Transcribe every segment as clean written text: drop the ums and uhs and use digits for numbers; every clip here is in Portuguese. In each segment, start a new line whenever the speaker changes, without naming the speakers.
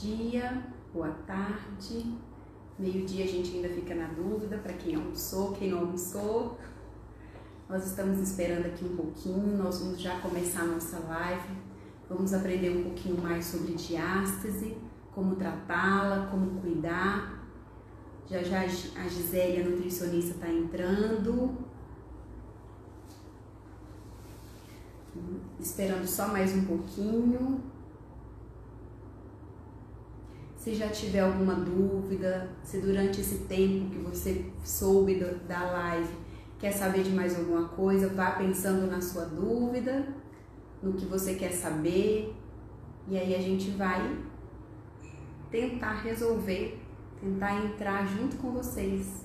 dia, boa tarde. Meio-dia a gente ainda fica na dúvida para quem almoçou, quem não almoçou. Nós estamos esperando aqui um pouquinho, nós vamos já começar a nossa live. Vamos aprender um pouquinho mais sobre diástase, como tratá-la, como cuidar. Já já a Gisele, a nutricionista, está entrando. Esperando só mais um pouquinho. Se já tiver alguma dúvida, se durante esse tempo que você soube da live, quer saber de mais alguma coisa, vá pensando na sua dúvida, no que você quer saber, e aí a gente vai tentar resolver, tentar entrar junto com vocês.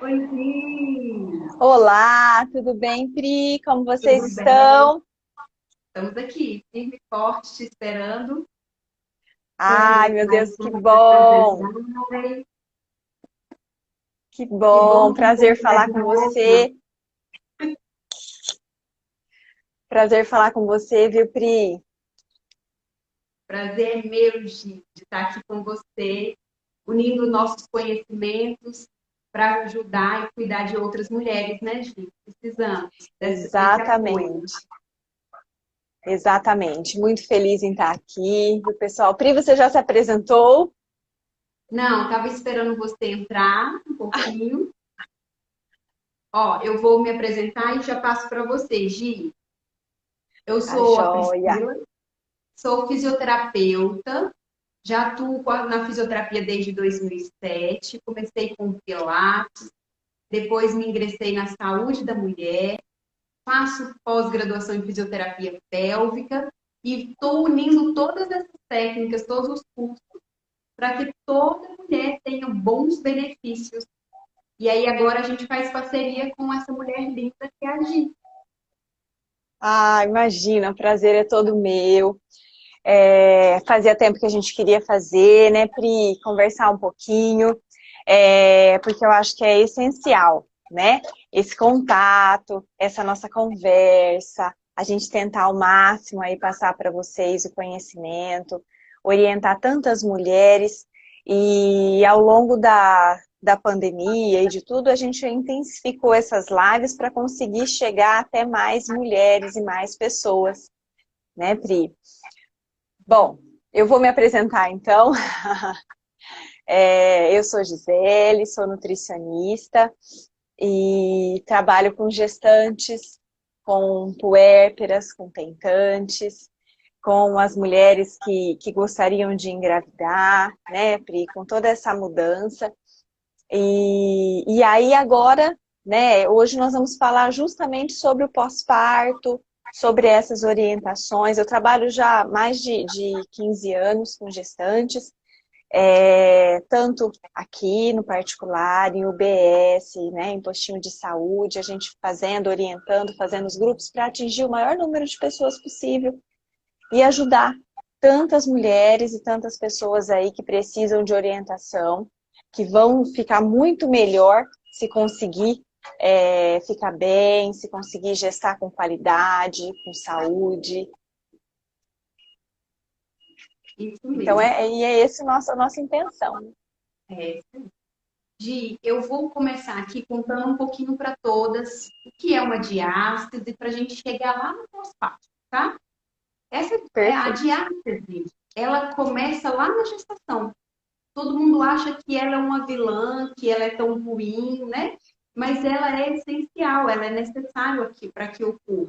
Oi, Pri!
Olá, tudo bem, Pri? Como vocês
Tudo bem?
estão?
Estamos aqui, firme e forte, te esperando.
Ai,
Com
meu
mais
Deus, que
uma
bom!
live.
Que
Que
bom,
bom que você
prazer
está
falar
de
com
volta.
você. Prazer falar com você, viu, Pri?
Prazer é meu, Gi, de estar aqui com você, unindo nossos conhecimentos para ajudar e cuidar de outras mulheres, né, Gi? Precisamos desse apoio.
Exatamente, exatamente. Muito feliz em estar aqui, viu, pessoal? Pri, você já se apresentou?
Não, estava esperando você entrar um pouquinho. Ó, eu vou me apresentar e já passo para você, Gi. Eu
A
sou a
joia.
Priscila, sou fisioterapeuta, já atuo na fisioterapia desde 2007, comecei com Pilates, depois me ingressei na saúde da mulher, faço pós-graduação em fisioterapia pélvica e estou unindo todas essas técnicas, todos os cursos, para que toda mulher tenha bons benefícios. E aí agora a gente faz parceria com essa mulher linda que é a Gi.
Ah, imagina, o prazer é todo meu. Fazia tempo que a gente queria fazer, né, Pri? Conversar um pouquinho, porque eu acho que é essencial, né? Esse contato, essa nossa conversa, a gente tentar ao máximo aí passar para vocês o conhecimento, orientar tantas mulheres, e ao longo da pandemia e de tudo, a gente intensificou essas lives para conseguir chegar até mais mulheres e mais pessoas, né, Pri? Bom, eu vou me apresentar então. Eu sou Gisele, sou nutricionista e trabalho com gestantes, com puérperas, com tentantes, com as mulheres que gostariam de engravidar, né, Pri, com toda essa mudança. E aí agora, né, hoje nós vamos falar justamente sobre o pós-parto, sobre essas orientações. Eu trabalho já há mais de 15 anos com gestantes, tanto aqui no particular, em UBS, né, em postinho de saúde, a gente fazendo, orientando, fazendo os grupos para atingir o maior número de pessoas possível e ajudar tantas mulheres e tantas pessoas aí que precisam de orientação, que vão ficar muito melhor se conseguir ficar bem, se conseguir gestar com qualidade, com saúde.
Isso
Então,
mesmo.
é essa a nossa intenção.
É. Gi, eu vou começar aqui contando um pouquinho para todas o que é uma diástase para a gente chegar lá no pós-parto, tá? Essa é a
Perfeito.
diástase, ela começa lá na gestação. Todo mundo acha que ela é uma vilã, que ela é tão ruim, né? Mas ela é essencial, ela é necessária aqui para que ocorra.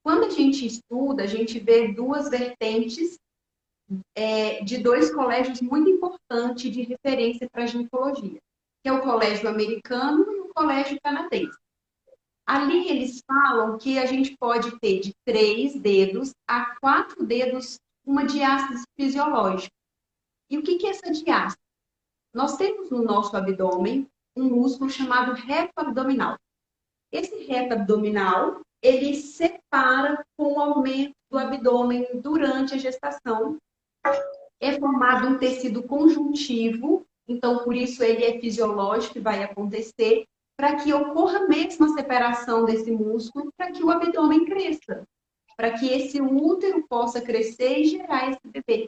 Quando a gente estuda, a gente vê duas vertentes de dois colégios muito importantes de referência para a ginecologia, que é o colégio americano e o colégio canadense. Ali eles falam que a gente pode ter de 3 dedos a 4 dedos uma diástase fisiológica. E o que é essa diástase? Nós temos no nosso abdômen um músculo chamado reto abdominal. Esse reto abdominal, ele separa com o aumento do abdômen durante a gestação. É formado um tecido conjuntivo, então por isso ele é fisiológico e vai acontecer para que ocorra mesmo a separação desse músculo, para que o abdômen cresça, para que esse útero possa crescer e gerar esse bebê.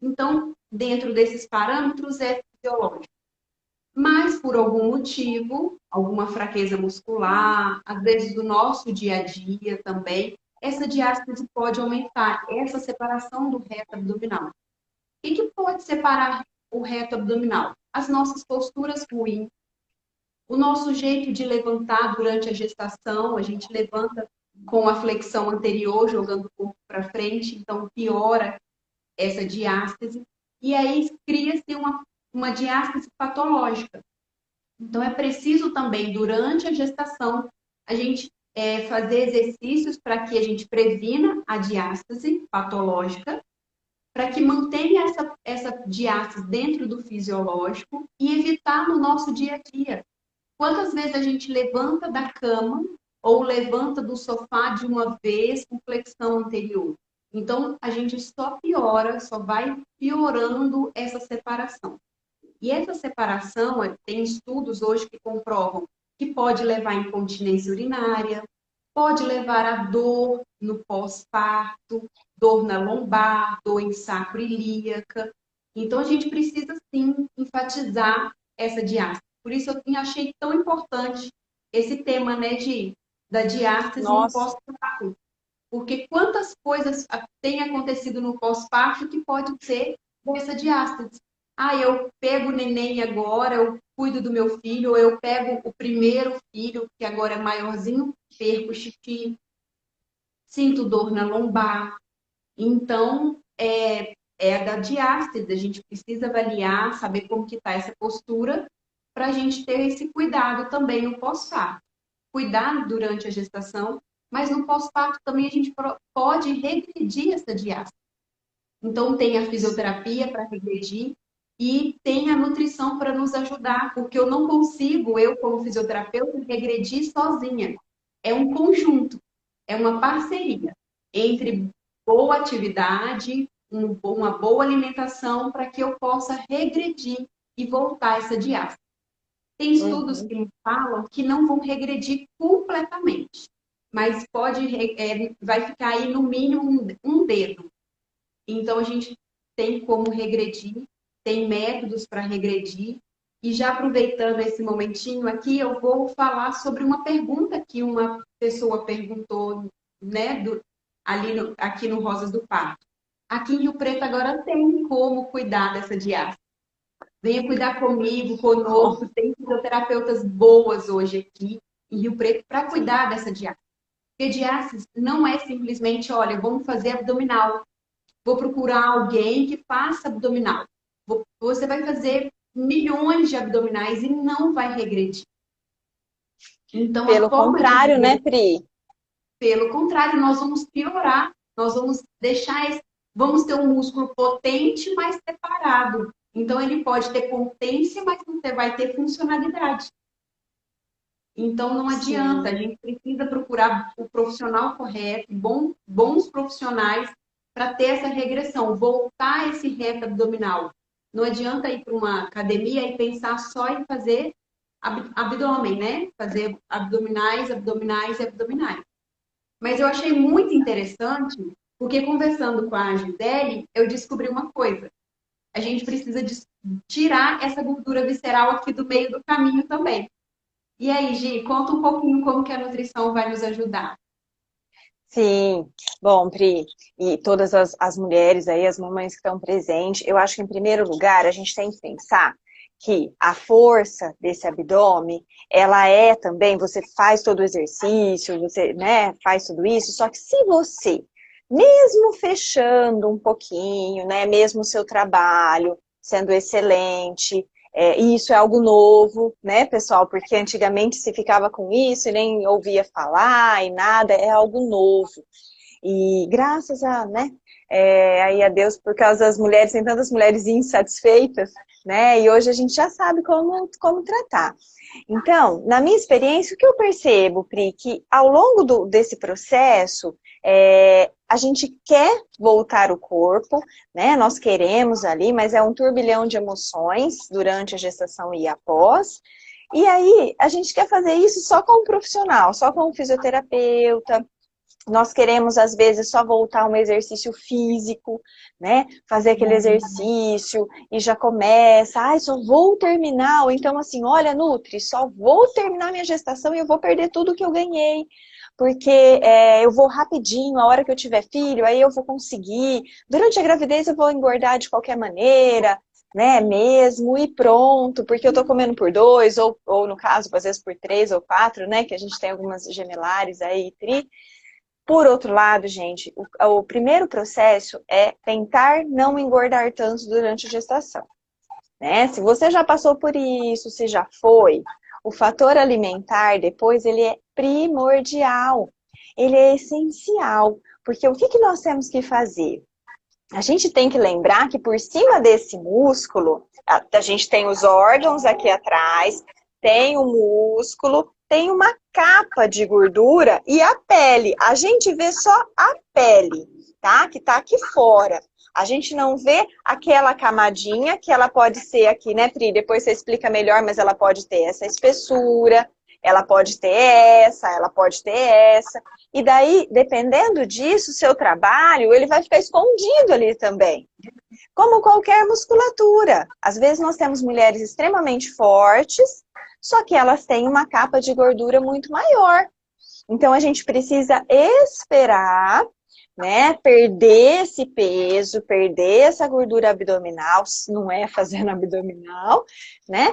Então, dentro desses parâmetros é fisiológico. Mas, por algum motivo, alguma fraqueza muscular, às vezes do nosso dia a dia também, essa diástase pode aumentar, essa separação do reto abdominal. O que pode separar o reto abdominal? As nossas posturas ruins, o nosso jeito de levantar durante a gestação, a gente levanta com a flexão anterior, jogando o corpo para frente, então piora essa diástase, e aí cria-se uma diástase patológica. Então, é preciso também, durante a gestação, a gente fazer exercícios para que a gente previna a diástase patológica, para que mantenha essa diástase dentro do fisiológico e evitar no nosso dia a dia. Quantas vezes a gente levanta da cama ou levanta do sofá de uma vez com flexão anterior? Então, a gente só piora, só vai piorando essa separação. E essa separação, tem estudos hoje que comprovam que pode levar à incontinência urinária, pode levar a dor no pós-parto, dor na lombar, dor em sacro ilíaca. Então, a gente precisa, sim, enfatizar essa diástase. Por isso, eu achei tão importante esse tema, né, da diástase no pós-parto. Porque quantas coisas têm acontecido no pós-parto que pode ser dessa diástase. Ah, eu pego o neném agora, eu cuido do meu filho, ou eu pego o primeiro filho, que agora é maiorzinho, perco o xixi, sinto dor na lombar. Então, é da diástase, a gente precisa avaliar, saber como que está essa postura, para a gente ter esse cuidado também no pós-parto. Cuidar durante a gestação, mas no pós-parto também a gente pode regredir essa diástase. Então, tem a fisioterapia para regredir e tem a nutrição para nos ajudar, porque eu não consigo, eu como fisioterapeuta, regredir sozinha. É um conjunto, é uma parceria entre boa atividade, uma boa alimentação para que eu possa regredir e voltar essa diástase. Tem estudos que me falam que não vão regredir completamente, mas vai ficar aí no mínimo um dedo. Então, a gente tem como regredir, tem métodos para regredir. E já aproveitando esse momentinho aqui, eu vou falar sobre uma pergunta que uma pessoa perguntou, né, aqui no Rosas do Parto. Aqui em Rio Preto agora tem como cuidar dessa diástase. Venha cuidar comigo, conosco, tem fisioterapeutas boas hoje aqui em Rio Preto para cuidar dessa diástase. Porque diástase não é simplesmente, olha, vamos fazer abdominal. Vou procurar alguém que faça abdominal. Você vai fazer milhões de abdominais e não vai regredir. Então,
pelo contrário, né, Pri?
Pelo contrário, nós vamos piorar. Nós vamos vamos ter um músculo potente, mas separado. Então, ele pode ter potência, mas não vai ter funcionalidade. Então, não adianta. Sim. A gente precisa procurar o profissional correto, bons profissionais para ter essa regressão, voltar esse reto abdominal. Não adianta ir para uma academia e pensar só em fazer abdômen, né? Fazer abdominais, abdominais e abdominais. Mas eu achei muito interessante, porque conversando com a Gisele, eu descobri uma coisa. A gente precisa tirar essa gordura visceral aqui do meio do caminho também. E aí, Gi, conta um pouquinho como que a nutrição vai nos ajudar.
Sim, bom, Pri, e todas as mulheres aí, as mamães que estão presentes, eu acho que em primeiro lugar a gente tem que pensar que a força desse abdômen, ela é também, você faz todo o exercício, você, né, faz tudo isso, só que se você, mesmo fechando um pouquinho, né, mesmo o seu trabalho sendo excelente, e isso é algo novo, né, pessoal? Porque antigamente se ficava com isso e nem ouvia falar e nada, é algo novo. E graças a, né, aí a Deus, por causa das mulheres, tem tantas mulheres insatisfeitas, né, e hoje a gente já sabe como tratar. Então, na minha experiência, o que eu percebo, Pri, que ao longo desse processo, a gente quer voltar o corpo, né? Nós queremos ali, mas é um turbilhão de emoções durante a gestação e após. E aí, a gente quer fazer isso só com um profissional, só com um fisioterapeuta. Nós queremos, às vezes, só voltar a um exercício físico, né? Fazer aquele exercício e já começa, ai, só vou terminar. Ou então, assim, olha, Nutri, só vou terminar minha gestação e eu vou perder tudo que eu ganhei. Porque eu vou rapidinho, a hora que eu tiver filho, aí eu vou conseguir. Durante a gravidez eu vou engordar de qualquer maneira, né? Mesmo, e pronto, porque eu tô comendo por dois, ou no caso, às vezes por três ou quatro, né? Que a gente tem algumas gemelares aí, tri. Por outro lado, gente, o primeiro processo é tentar não engordar tanto durante a gestação, né? Se você já passou por isso, se já foi, o fator alimentar depois ele é primordial, ele é essencial, porque o que que nós temos que fazer? A gente tem que lembrar que por cima desse músculo, a gente tem os órgãos aqui atrás, tem o músculo, tem uma capa de gordura e a pele. A gente vê só a pele, tá? Que tá aqui fora. A gente não vê aquela camadinha, que ela pode ser aqui, né, Pri? Depois você explica melhor, mas ela pode ter essa espessura, ela pode ter essa, ela pode ter essa. E daí, dependendo disso, o seu trabalho, ele vai ficar escondido ali também. Como qualquer musculatura. Às vezes nós temos mulheres extremamente fortes, só que elas têm uma capa de gordura muito maior. Então a gente precisa esperar, né, perder esse peso, perder essa gordura abdominal, se não é fazendo abdominal, né,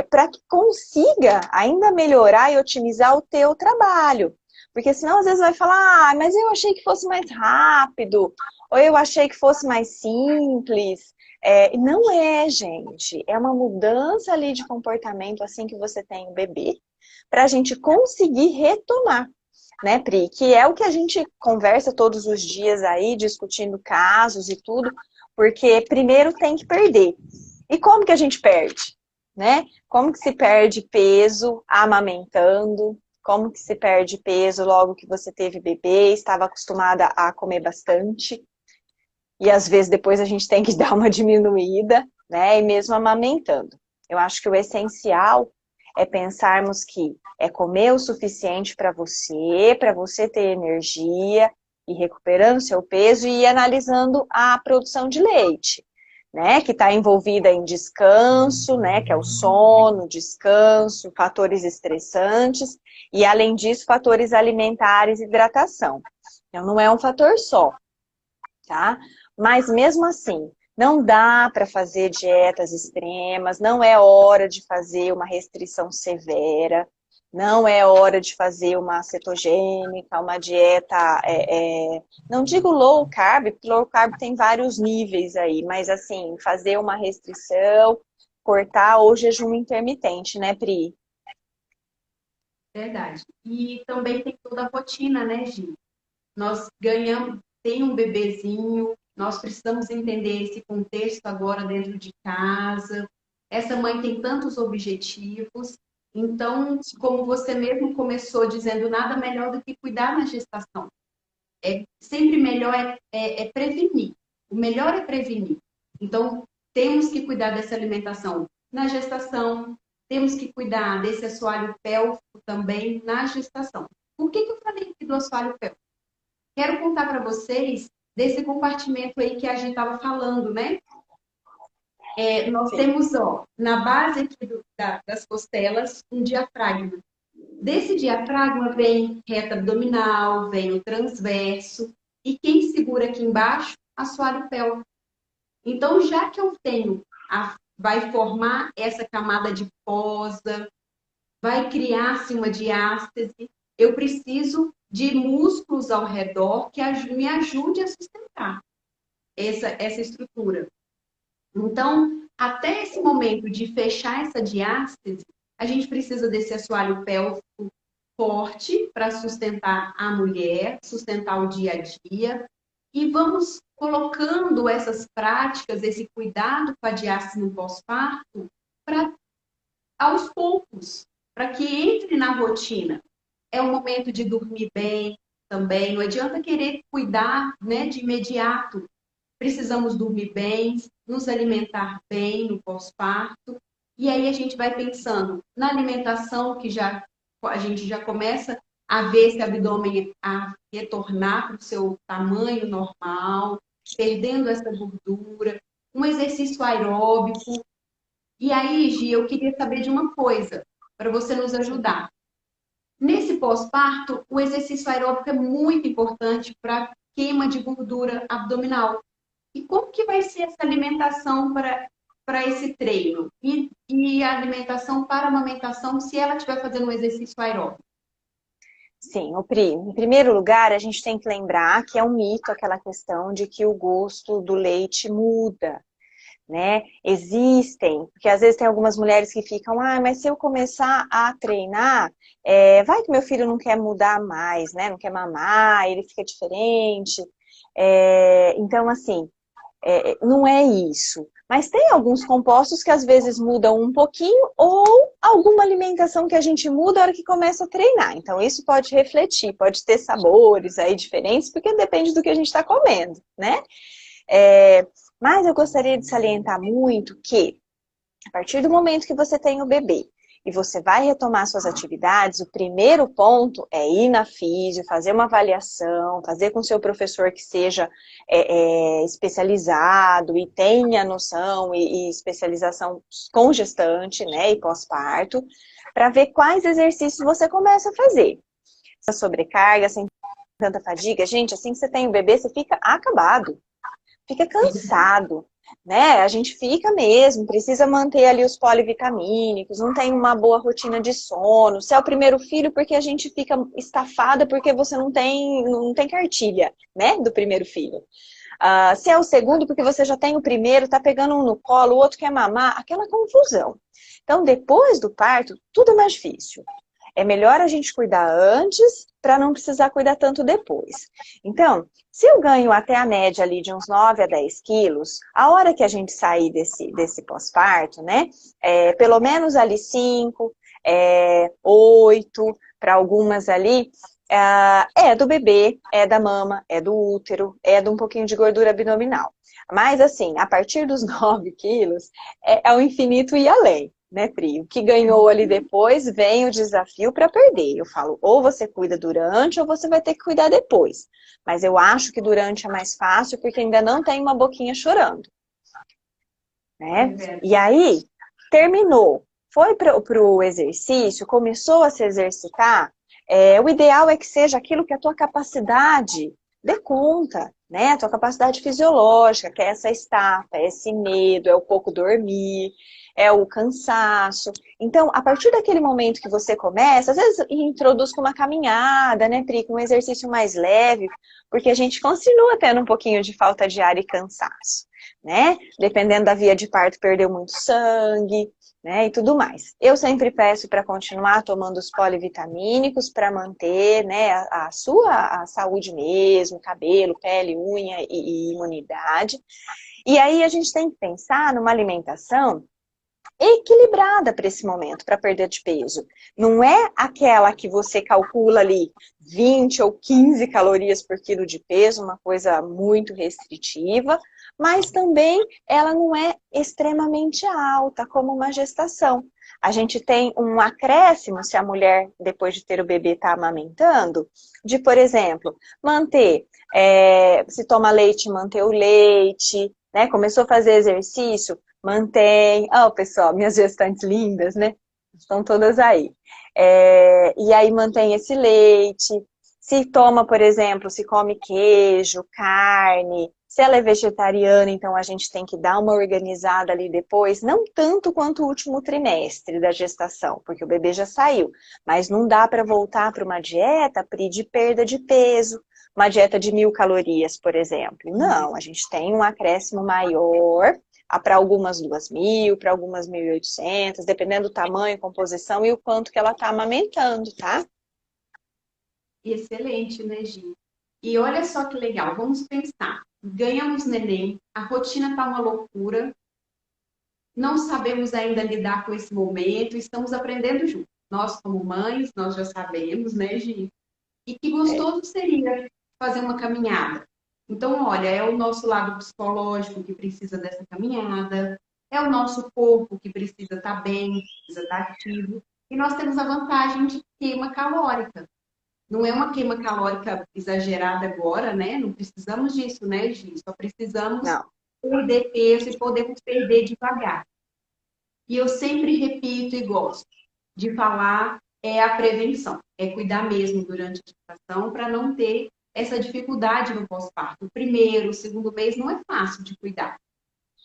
para que consiga ainda melhorar e otimizar o teu trabalho. Porque senão às vezes vai falar, ah, mas eu achei que fosse mais rápido, ou eu achei que fosse mais simples. Não é, gente. É uma mudança ali de comportamento assim que você tem o bebê, para a gente conseguir retomar, né, Pri? Que é o que a gente conversa todos os dias aí, discutindo casos e tudo, porque primeiro tem que perder. E como que a gente perde? Né? Como que se perde peso amamentando? Como que se perde peso logo que você teve bebê, estava acostumada a comer bastante? E às vezes depois a gente tem que dar uma diminuída, né? E mesmo amamentando. Eu acho que o essencial é pensarmos que é comer o suficiente para você ter energia, e recuperando seu peso e ir analisando a produção de leite, né? Que está envolvida em descanso, né? Que é o sono, descanso, fatores estressantes e, além disso, fatores alimentares e hidratação. Então, não é um fator só, tá? Mas mesmo assim, não dá para fazer dietas extremas, não é hora de fazer uma restrição severa, não é hora de fazer uma cetogênica, uma dieta, não digo low carb, porque low carb tem vários níveis aí, mas assim, fazer uma restrição, cortar ou jejum intermitente, né, Pri?
Verdade. E também tem toda a rotina, né, Gi? Nós ganhamos, tem um bebezinho, nós precisamos entender esse contexto agora dentro de casa. Essa mãe tem tantos objetivos. Então, como você mesmo começou dizendo, nada melhor do que cuidar na gestação. Sempre melhor é prevenir. O melhor é prevenir. Então, temos que cuidar dessa alimentação na gestação, temos que cuidar desse assoalho pélvico também na gestação. Por que eu falei aqui do assoalho pélvico? Quero contar para vocês desse compartimento aí que a gente estava falando, né? Nós
Sim.
temos, ó, na base aqui das costelas, um diafragma. Desse diafragma vem reta abdominal, vem o transverso, e quem segura aqui embaixo? Assoalho pélvico. Então, já que eu tenho, vai formar essa camada de posa, vai criar-se uma diástase, eu preciso de músculos ao redor que me ajude a sustentar essa estrutura. Então, até esse momento de fechar essa diástase, a gente precisa desse assoalho pélvico forte para sustentar a mulher, sustentar o dia a dia. E vamos colocando essas práticas, esse cuidado com a diástase no pós-parto, para aos poucos, para que entre na rotina. É o momento de dormir bem também, não adianta querer cuidar, né, de imediato. Precisamos dormir bem, nos alimentar bem no pós-parto E aí a gente vai pensando na alimentação, que já a gente já começa a ver esse abdômen a retornar para o seu tamanho normal, perdendo essa gordura, um exercício aeróbico. E aí, Gi, eu queria saber de uma coisa, para você nos
Sim.
ajudar. Nesse pós-parto, o exercício aeróbico é muito importante para queima de gordura abdominal. E como que vai ser essa alimentação para esse treino? E a alimentação para a amamentação, se ela estiver fazendo um exercício aeróbico?
Sim, o Pri, em primeiro lugar, a gente tem que lembrar que é um mito aquela questão de que o gosto do leite muda, né? Existem, porque às vezes tem algumas mulheres que ficam, mas se eu começar a treinar, vai que meu filho não quer mudar mais, né? Não quer mamar, ele fica diferente. Então, assim, não é isso. Mas tem alguns compostos que às vezes mudam um pouquinho ou alguma alimentação que a gente muda na hora que começa a treinar. Então isso pode refletir, pode ter sabores aí diferentes, porque depende do que a gente está comendo, né? É, mas eu gostaria de salientar muito que a partir do momento que você tem o bebê e você vai retomar suas atividades, o primeiro ponto é ir na físio, fazer uma avaliação, fazer com seu professor que seja especializado e tenha noção e especialização com gestante, né, e pós-parto, para ver quais exercícios você começa a fazer. Sem sobrecarga, sem tanta fadiga. Gente, assim que você tem o bebê, você fica acabado. Fica cansado, né? A gente fica mesmo, precisa manter ali os polivitamínicos, não tem uma boa rotina de sono. Se é o primeiro filho, porque a gente fica estafada porque você não tem cartilha, né, do primeiro filho. Se é o segundo, porque você já tem o primeiro, tá pegando um no colo, o outro quer mamar, aquela confusão. Então, depois do parto, tudo é mais difícil. É melhor a gente cuidar antes para não precisar cuidar tanto depois. Então, se eu ganho até a média ali de uns 9 a 10 quilos, a hora que a gente sair desse pós-parto, né, pelo menos ali 5, 8, para algumas ali, é do bebê, é da mama, é do útero, é de um pouquinho de gordura abdominal. Mas assim, a partir dos 9 quilos, é o infinito e além, né, Pri? O que ganhou ali depois, vem o desafio para perder. Eu falo, ou você cuida durante, ou você vai ter que cuidar depois. Mas eu acho que durante é mais fácil, porque ainda não tem uma boquinha chorando, né? E aí, terminou. Foi para o exercício, começou a se exercitar, o ideal é que seja aquilo que a tua capacidade dê conta, né? A tua capacidade fisiológica, que é essa estafa, é esse medo, é o pouco dormir, é o cansaço. Então, a partir daquele momento que você começa, às vezes introduz com uma caminhada, né, Pri, com um exercício mais leve, porque a gente continua tendo um pouquinho de falta de ar e cansaço, né? Dependendo da via de parto, perdeu muito sangue, né, e tudo mais. Eu sempre peço para continuar tomando os polivitamínicos para manter, né, a sua saúde mesmo, cabelo, pele, unha e imunidade. E aí a gente tem que pensar numa alimentação equilibrada para esse momento, para perder de peso. Não é aquela que você calcula ali 20 ou 15 calorias por quilo de peso, uma coisa muito restritiva, mas também ela não é extremamente alta, como uma gestação. A gente tem um acréscimo, se a mulher, depois de ter o bebê, está amamentando, de, por exemplo, manter, se toma leite, manter o leite, né? Começou a fazer exercício, mantém. Oh, pessoal, minhas gestantes lindas, né? Estão todas aí. E aí mantém esse leite. Se toma, por exemplo, se come queijo, carne. Se ela é vegetariana, então a gente tem que dar uma organizada ali depois. Não tanto quanto o último trimestre da gestação, porque o bebê já saiu. Mas não dá para voltar para uma dieta, Pri, de perda de peso. Uma dieta de 1.000 calorias, por exemplo. Não, a gente tem um acréscimo maior para algumas 2.000, para algumas 1.800, dependendo do tamanho, composição e o quanto que ela está amamentando, tá?
Excelente, né, Gi? E olha só que legal, vamos pensar. Ganhamos neném, a rotina tá uma loucura, não sabemos ainda lidar com esse momento, estamos aprendendo juntos. Nós, como mães, nós já sabemos, né, Gi? E que
É,
gostoso seria fazer uma caminhada. Então, olha, é o nosso lado psicológico que precisa dessa caminhada, é o nosso corpo que precisa estar bem, precisa estar ativo. E nós temos a vantagem de queima calórica. Não é uma queima calórica exagerada agora, né? Não precisamos disso, né, Gi? Só precisamos
Não.
perder peso e podemos perder devagar. E eu sempre repito e gosto de falar é a prevenção, é cuidar mesmo durante a gestação para não ter essa dificuldade no pós-parto. O primeiro, o segundo mês não é fácil de cuidar.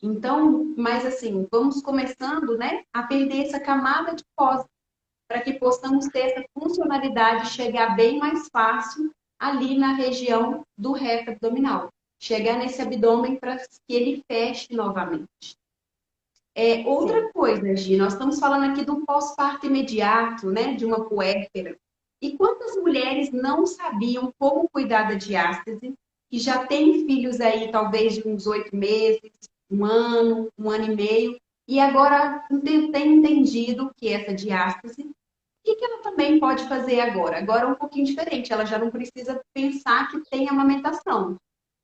Então, mas assim, vamos começando, né, a perder essa camada de pós, para que possamos ter essa funcionalidade, chegar bem mais fácil ali na região do reto abdominal. Chegar nesse abdômen para que ele feche novamente.
Sim.
Outra coisa, Gi, nós estamos falando aqui do pós-parto imediato, né, de uma puérpera. E quantas mulheres não sabiam como cuidar da diástase, que já têm filhos aí, talvez de uns 8 meses, um ano e meio, e agora tem entendido que essa diástase, o que ela também pode fazer agora? Agora é um pouquinho diferente, ela já não precisa pensar que tem amamentação.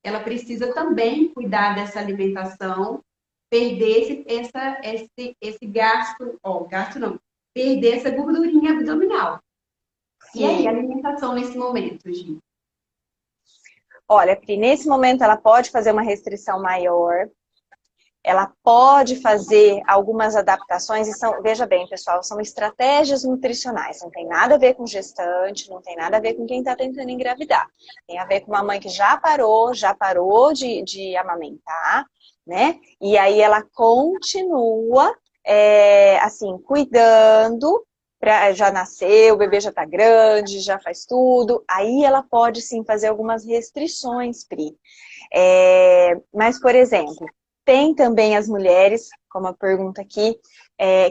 Ela precisa também cuidar dessa alimentação, perder esse gasto, ó, gasto não, perder essa gordurinha abdominal. E aí,
Sim.
alimentação nesse momento, Gi?
Olha, Pri, nesse momento ela pode fazer uma restrição maior, ela pode fazer algumas adaptações e são, veja bem, pessoal, são estratégias nutricionais, não tem nada a ver com gestante, não tem nada a ver com quem está tentando engravidar. Tem a ver com uma mãe que já parou de amamentar, né? E aí ela continua, assim, cuidando, já nasceu, o bebê já está grande, já faz tudo, aí ela pode sim fazer algumas restrições, Pri. Mas, por exemplo, tem também as mulheres, como a pergunta aqui,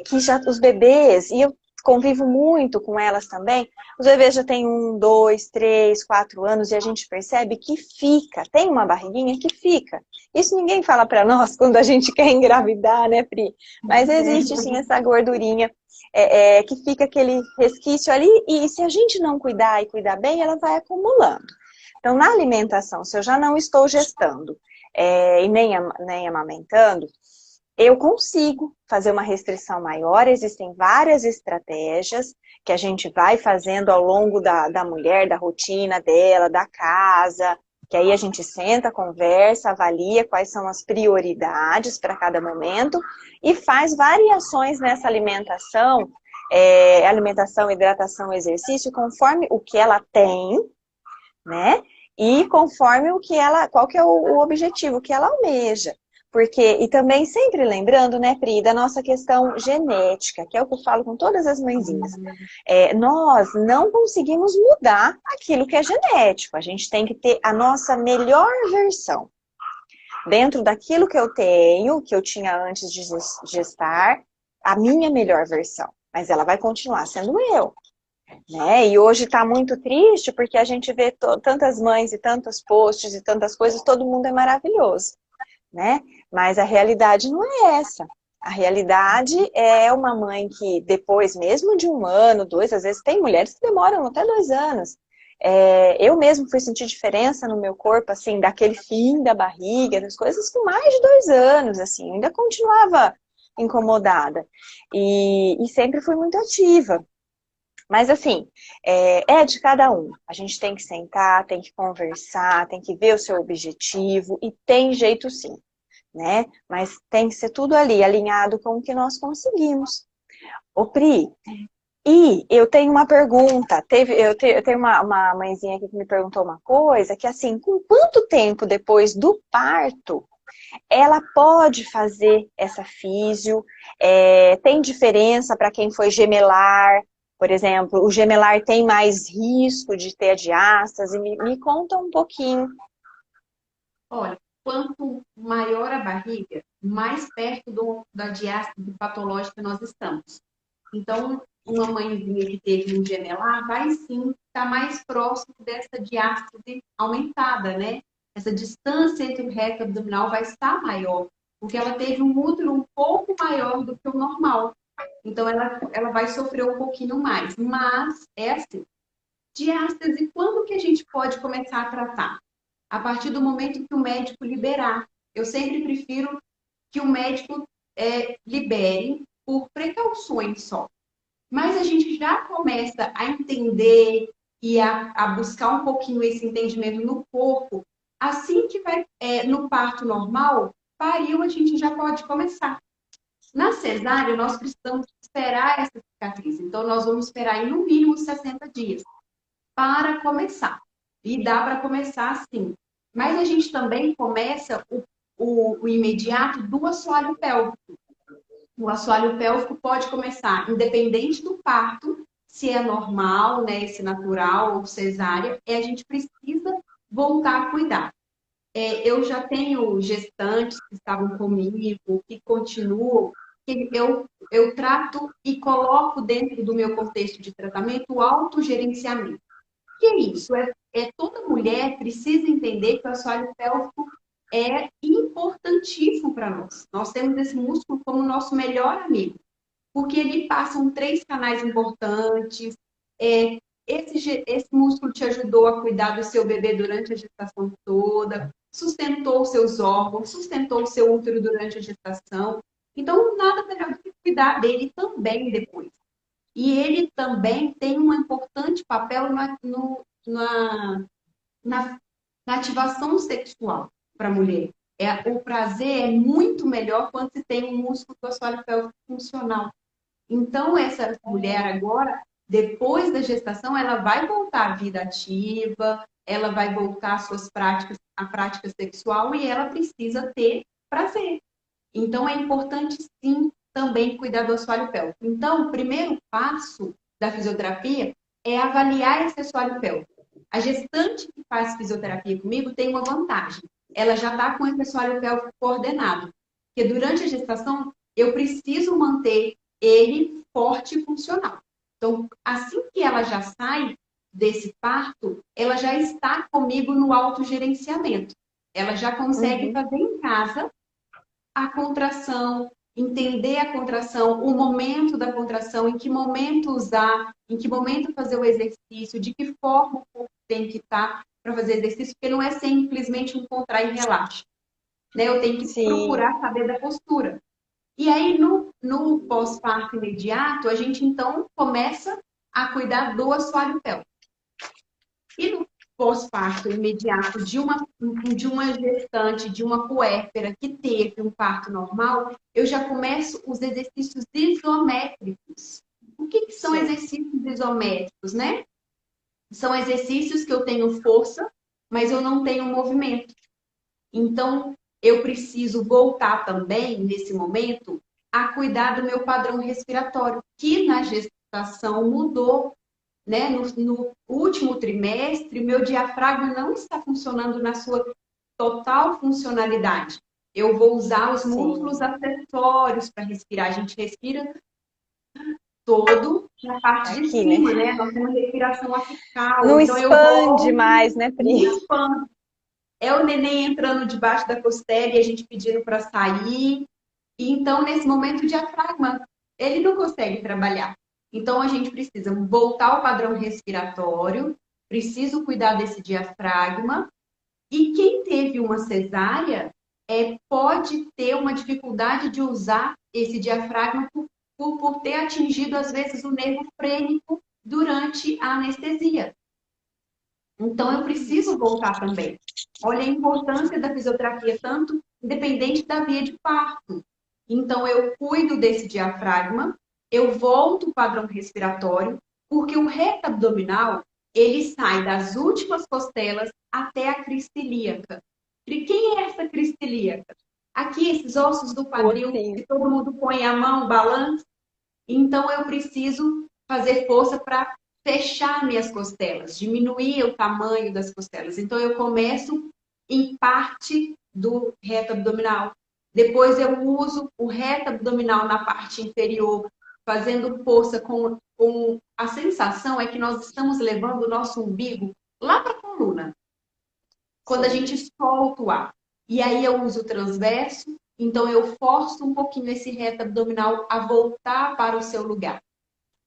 que já os bebês, e eu convivo muito com elas também, os bebês já têm 1, 2, 3, 4 anos e a gente percebe que fica, tem uma barriguinha que fica. Isso ninguém fala pra nós quando a gente quer engravidar, né, Pri? Mas existe sim essa gordurinha que fica aquele resquício ali e se a gente não cuidar e cuidar bem, ela vai acumulando. Então, na alimentação, se eu já não estou gestando e nem amamentando, eu consigo fazer uma restrição maior. Existem várias estratégias que a gente vai fazendo ao longo da mulher, da rotina dela, da casa, que aí a gente senta, conversa, avalia quais são as prioridades para cada momento e faz variações nessa alimentação, alimentação, hidratação, exercício, conforme o que ela tem, né? E conforme qual que é o objetivo que ela almeja. Porque, e também sempre lembrando, né, Pri, da nossa questão genética, que é o que eu falo com todas as mãezinhas. Nós não conseguimos mudar aquilo que é genético. A gente tem que ter a nossa melhor versão. Dentro daquilo que eu tenho, que eu tinha antes de gestar, a minha melhor versão. Mas ela vai continuar sendo eu. Né? E hoje está muito triste porque a gente vê tantas mães e tantos posts e tantas coisas, todo mundo é maravilhoso, né? Mas a realidade não é essa. A realidade é uma mãe que depois, mesmo de 1 ano, 2, às vezes tem mulheres que demoram até 2 anos. Eu mesmo fui sentir diferença no meu corpo, assim, daquele fim da barriga, das coisas, com mais de 2 anos, assim, eu ainda continuava incomodada. E sempre fui muito ativa. Mas assim, de cada um. A gente tem que sentar, tem que conversar, tem que ver o seu objetivo e tem jeito sim, né? Mas tem que ser tudo ali, alinhado com o que nós conseguimos. Ô Pri, e eu tenho uma pergunta, eu tenho uma mãezinha aqui que me perguntou uma coisa, que assim, com quanto tempo depois do parto ela pode fazer essa físio? Tem diferença para quem foi gemelar? Por exemplo, o gemelar tem mais risco de ter a diástase? Me conta um pouquinho.
Olha, quanto maior a barriga, mais perto da diástase patológica nós estamos. Então, uma mãezinha que teve um gemelar vai sim estar mais próximo dessa diástase aumentada, né? Essa distância entre o reto abdominal vai estar maior, porque ela teve um útero um pouco maior do que o normal. Então, ela vai sofrer um pouquinho mais. Mas, é assim, diástase, quando que a gente pode começar a tratar? A partir do momento que o médico liberar. Eu sempre prefiro que o médico libere por precauções só. Mas a gente já começa a entender e a buscar um pouquinho esse entendimento no corpo. Assim que vai no parto normal, pariu, a gente já pode começar. Na cesárea, nós precisamos esperar essa cicatriz. Então, nós vamos esperar aí no mínimo 60 dias para começar. E dá para começar assim. Mas a gente também começa o imediato do assoalho pélvico. O assoalho pélvico pode começar, independente do parto, se é normal, né, se natural ou cesárea, a gente precisa voltar a cuidar. Eu já tenho gestantes que estavam comigo, que continuam, que eu trato e coloco dentro do meu contexto de tratamento o autogerenciamento. O que é isso? Toda mulher precisa entender que o assoalho pélvico é importantíssimo para nós. Nós temos esse músculo como nosso melhor amigo, porque ele passa 3 canais importantes. Esse músculo te ajudou a cuidar do seu bebê durante a gestação toda, sustentou os seus órgãos, sustentou o seu útero durante a gestação. Então, nada melhor do que cuidar dele também depois. E ele também tem um importante papel na, na, na ativação sexual para a mulher. O prazer é muito melhor quando se tem um músculo do assoalho pélvico funcional. Então, essa mulher agora, depois da gestação, ela vai voltar à vida ativa, ela vai voltar às suas práticas, à prática sexual e ela precisa ter prazer. Então, é importante, sim, também cuidar do assoalho pélvico. Então, o primeiro passo da fisioterapia é avaliar esse assoalho pélvico. A gestante que faz fisioterapia comigo tem uma vantagem. Ela já está com esse assoalho pélvico coordenado. Porque durante a gestação, eu preciso manter ele forte e funcional. Então, assim que ela já sai desse parto, ela já está comigo no autogerenciamento. Ela já consegue
Uhum.
fazer em casa a contração, entender a contração, o momento da contração, em que momento usar, em que momento fazer o exercício, de que forma o corpo tem que estar para fazer exercício, porque não é simplesmente um contrai e relaxa. Né? Eu tenho que
Sim.
procurar saber da postura. E aí, no pós-parto imediato, a gente então começa a cuidar do assoalho pélvico. E no pós-parto imediato de uma gestante, de uma puérpera que teve um parto normal, eu já começo os exercícios isométricos. O que são
Sim.
exercícios isométricos, né? São exercícios que eu tenho força, mas eu não tenho movimento. Então, eu preciso voltar também, nesse momento, a cuidar do meu padrão respiratório, que na gestação mudou, né? No último trimestre, meu diafragma não está funcionando na sua total funcionalidade. Eu vou usar os músculos
Sim.
acessórios para respirar. A gente respira todo na parte de
Aqui, né?
cima, né? Nós temos respiração apical.
Não
Então, eu
expande
volto
mais, né,
e
Pri?
expando. É o neném entrando debaixo da costela e a gente pedindo para sair. E então, nesse momento, o diafragma, ele não consegue trabalhar. Então, a gente precisa voltar ao padrão respiratório, preciso cuidar desse diafragma. E quem teve uma cesárea pode ter uma dificuldade de usar esse diafragma por ter atingido, às vezes, o nervo frênico durante a anestesia. Então, eu preciso voltar também. Olha a importância da fisioterapia, tanto independente da via de parto. Então, eu cuido desse diafragma, eu volto o padrão respiratório, porque o reto abdominal, ele sai das últimas costelas até a crista ilíaca. E quem é essa crista ilíaca? Aqui, esses ossos do
O
quadril,
ossinho.
que todo mundo põe a mão, balança. Então, eu preciso fazer força para fechar minhas costelas, diminuir o tamanho das costelas. Então, eu começo em parte do reto abdominal. Depois, eu uso o reto abdominal na parte inferior, fazendo força com a sensação é que nós estamos levando o nosso umbigo lá para a coluna, quando a
Sim.
gente solta o ar. E aí eu uso o transverso, então eu forço um pouquinho esse reto abdominal a voltar para o seu lugar.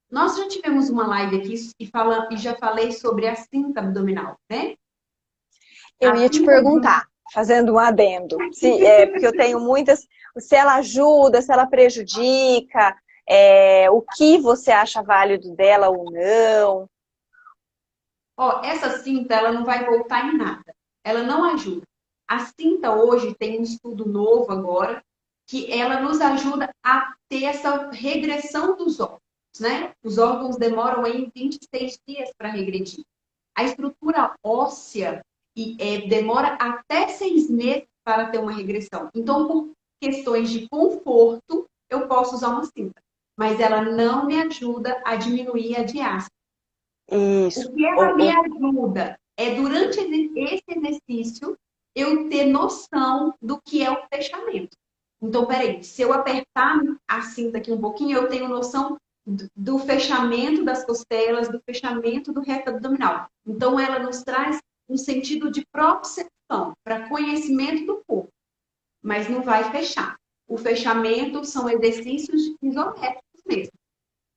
Nós já tivemos uma live aqui e já falei sobre a cinta abdominal, né?
Eu
A
ia te
cinta abdominal,
perguntar. fazendo um adendo. Porque eu tenho muitas... Se ela ajuda, se ela prejudica, o que você acha válido dela ou não.
Ó, essa cinta, ela não vai voltar em nada. Ela não ajuda. A cinta hoje tem um estudo novo agora, que ela nos ajuda a ter essa regressão dos órgãos, né? Os órgãos demoram aí 26 dias para regredir. A estrutura óssea demora até 6 meses para ter uma regressão. Então, por questões de conforto, eu posso usar uma cinta. Mas ela não me ajuda a diminuir a diástase.
Isso.
O que ela me ajuda é, durante esse exercício, eu ter noção do que é o fechamento. Então, peraí, se eu apertar a cinta aqui um pouquinho, eu tenho noção do fechamento das costelas, do fechamento do reto abdominal. Então, ela nos traz um sentido de propriocepção, para conhecimento do corpo, mas não vai fechar. O fechamento são exercícios isométricos mesmo.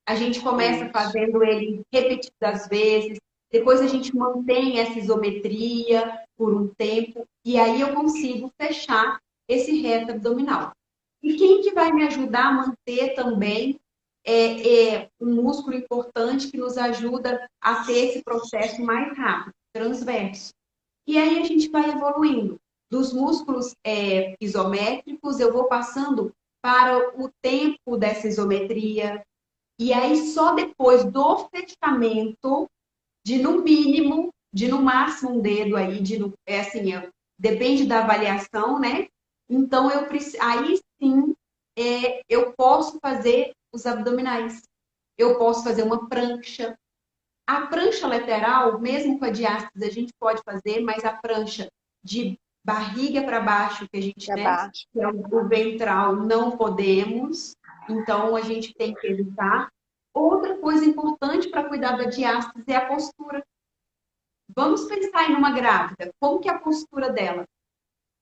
A gente começa fazendo ele repetidas vezes, depois a gente mantém essa isometria por um tempo, e aí eu consigo fechar esse reto abdominal. E quem que vai me ajudar a manter também um músculo importante que nos ajuda a ter esse processo mais rápido, transverso. E aí a gente vai evoluindo. Dos músculos isométricos, eu vou passando para o tempo dessa isometria, e aí, só depois do fechamento, de no mínimo, de no máximo um dedo aí, depende da avaliação, né? Então, aí sim, eu posso fazer os abdominais. Eu posso fazer uma prancha. A prancha lateral, mesmo com a diástase, a gente pode fazer, mas a prancha de barriga para baixo, que a gente, né, que é o ventral, não podemos. Então, a gente tem que evitar. Outra coisa importante para cuidar da diástase é a postura. Vamos pensar em uma grávida. Como que é a postura dela?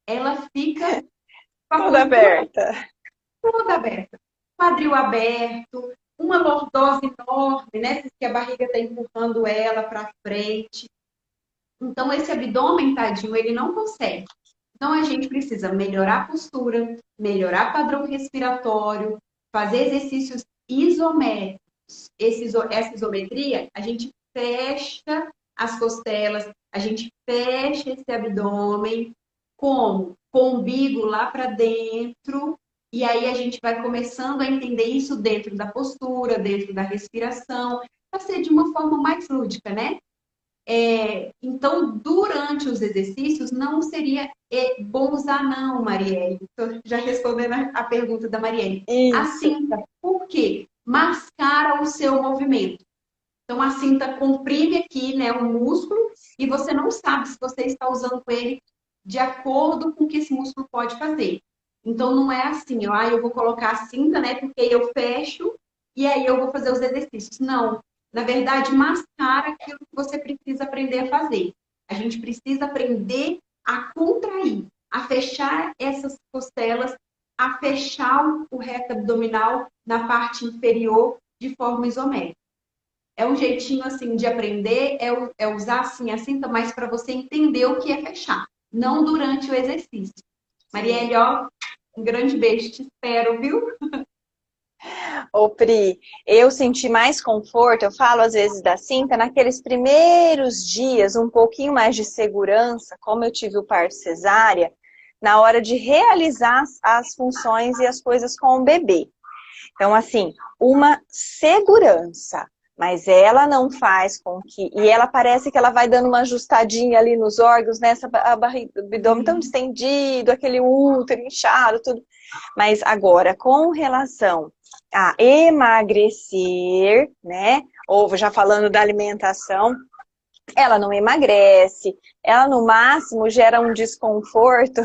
Ela fica com a
Toda
postura
aberta.
toda aberta. Quadril aberto, uma lordose enorme, né? Porque a barriga está empurrando ela para frente. Então, esse abdômen, tadinho, ele não consegue. Então, a gente precisa melhorar a postura, melhorar o padrão respiratório, fazer exercícios isométricos. Essa isometria, a gente fecha as costelas, a gente fecha esse abdômen, como? Com o umbigo lá para dentro, e aí a gente vai começando a entender isso dentro da postura, dentro da respiração, para ser de uma forma mais lúdica, né? Então, durante os exercícios, não seria bom usar, não, Marielle. Estou já respondendo a pergunta da Marielle. A
Isso.
cinta, por quê? Mascara o seu movimento. Então, a cinta comprime aqui, né, o músculo, e você não sabe se você está usando ele de acordo com o que esse músculo pode fazer. Então, não é assim, eu vou colocar a cinta, né, porque eu fecho, e aí eu vou fazer os exercícios. Não. Na verdade, mascara aquilo que você precisa aprender a fazer. A gente precisa aprender a contrair, a fechar essas costelas, a fechar o reto abdominal na parte inferior de forma isométrica. É um jeitinho assim de aprender, usar assim a cinta, mas para você entender o que é fechar, não durante o exercício. Marielle, ó, um grande beijo, te espero, viu?
Ô Pri, eu senti mais conforto, eu falo às vezes da cinta, naqueles primeiros dias, um pouquinho mais de segurança, como eu tive o parto cesárea, na hora de realizar as funções e as coisas com o bebê. Então, assim, uma segurança, mas ela não faz com que... E ela parece que ela vai dando uma ajustadinha ali nos órgãos, né? A barriga, o abdômen tão distendido, aquele útero inchado, tudo. Mas agora, com relação a emagrecer, né? Ou já falando da alimentação, ela não emagrece, ela no máximo gera um desconforto,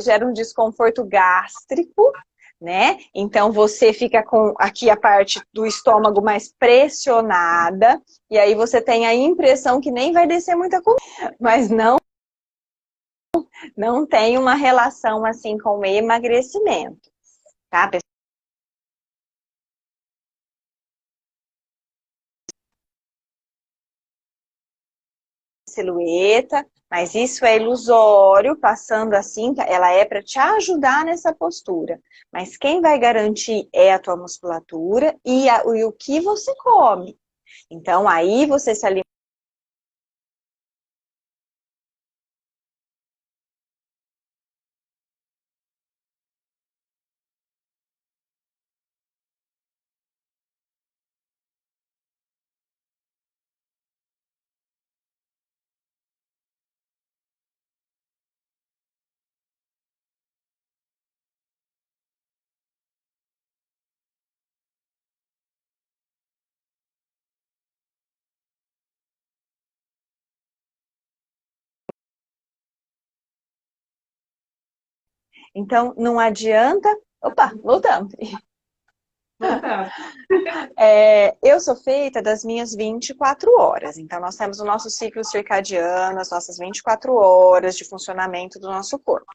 gera um desconforto gástrico, né? Então você fica com aqui a parte do estômago mais pressionada, e aí você tem a impressão que nem vai descer muita comida, mas não tem uma relação assim com o emagrecimento, tá? silhueta, mas isso é ilusório, passando assim, ela é para te ajudar nessa postura. Mas quem vai garantir é a tua musculatura e o que você come. Então, aí você se alimenta. Então, não adianta. Opa, voltamos.
Voltamos.
Eu sou feita das minhas 24 horas. Então, nós temos o nosso ciclo circadiano, as nossas 24 horas de funcionamento do nosso corpo.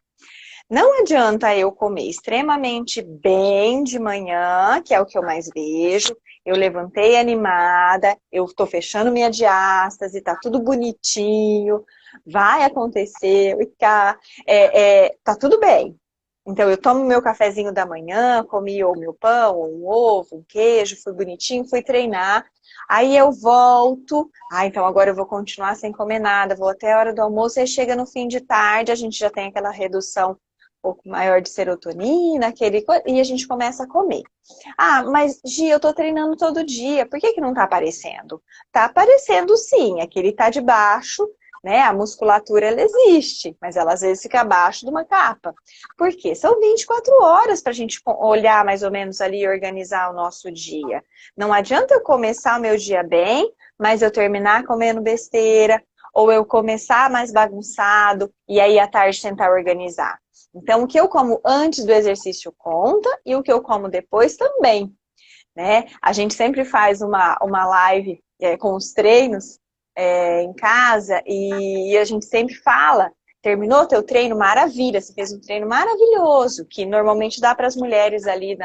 Não adianta eu comer extremamente bem de manhã, que é o que eu mais vejo. Eu levantei animada, eu estou fechando minha diástase, tá tudo bonitinho, vai acontecer, tá tudo bem. Então, eu tomo meu cafezinho da manhã, comi ou meu pão, ou um ovo, um queijo, fui bonitinho, fui treinar. Aí eu volto, então agora eu vou continuar sem comer nada, vou até a hora do almoço, aí chega no fim de tarde, a gente já tem aquela redução um pouco maior de serotonina, e a gente começa a comer. Ah, mas Gi, eu tô treinando todo dia, por que que não tá aparecendo? Tá aparecendo sim, aquele tá de baixo, né? A musculatura ela existe, mas ela às vezes fica abaixo de uma capa. Por quê? São 24 horas para a gente olhar mais ou menos ali e organizar o nosso dia. Não adianta eu começar o meu dia bem, mas eu terminar comendo besteira, ou eu começar mais bagunçado e aí à tarde tentar organizar. Então, o que eu como antes do exercício conta e o que eu como depois também, né? A gente sempre faz uma live com os treinos em casa e a gente sempre fala, terminou teu treino, maravilha, você fez um treino maravilhoso, que normalmente dá para as mulheres ali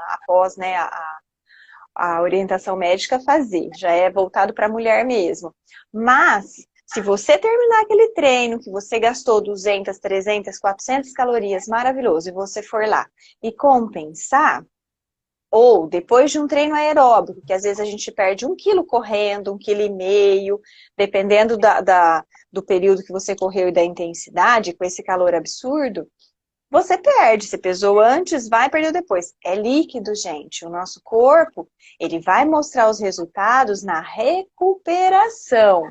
após, né, a orientação médica fazer, já é voltado para a mulher mesmo. Mas, se você terminar aquele treino que você gastou 200, 300, 400 calorias, maravilhoso, e você for lá e compensar, ou depois de um treino aeróbico, que às vezes a gente perde 1 quilo correndo, 1,5 quilo, dependendo do período que você correu e da intensidade, com esse calor absurdo, você perde. Você pesou antes, vai, perdeu depois. É líquido, gente. O nosso corpo, ele vai mostrar os resultados na recuperação.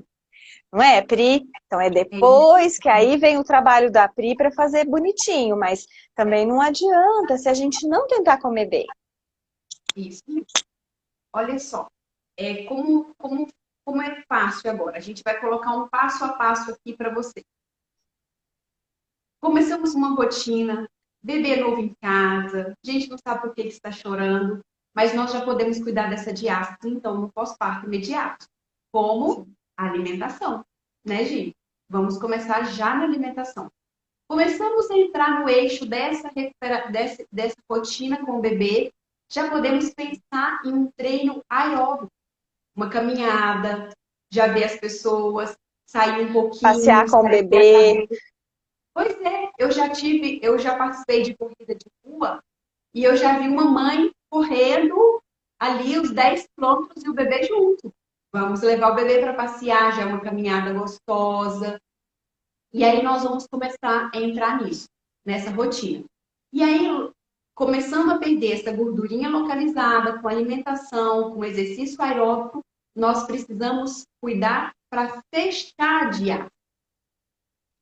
Não é, Pri? Então é depois que aí vem o trabalho da Pri para fazer bonitinho, mas também não adianta se a gente não tentar comer bem.
Isso. Olha só, como é fácil agora. A gente vai colocar um passo a passo aqui para você. Começamos uma rotina, bebê novo em casa, a gente não sabe por que está chorando, mas nós já podemos cuidar dessa diástase, então, no pós-parto imediato. Como a alimentação, né, Gi? Vamos começar já na alimentação. Começamos a entrar no eixo dessa rotina com o bebê, já podemos pensar em um treino aeróbico, uma caminhada, já ver as pessoas, sair um pouquinho,
Passear com o bebê.
Pois é, eu já participei de corrida de rua e eu já vi uma mãe correndo ali os 10 quilômetros e o bebê junto. Vamos levar o bebê para passear, já é uma caminhada gostosa. E aí nós vamos começar a entrar nisso, nessa rotina. E aí, começando a perder essa gordurinha localizada com alimentação, com exercício aeróbico, nós precisamos cuidar para fechar a dieta.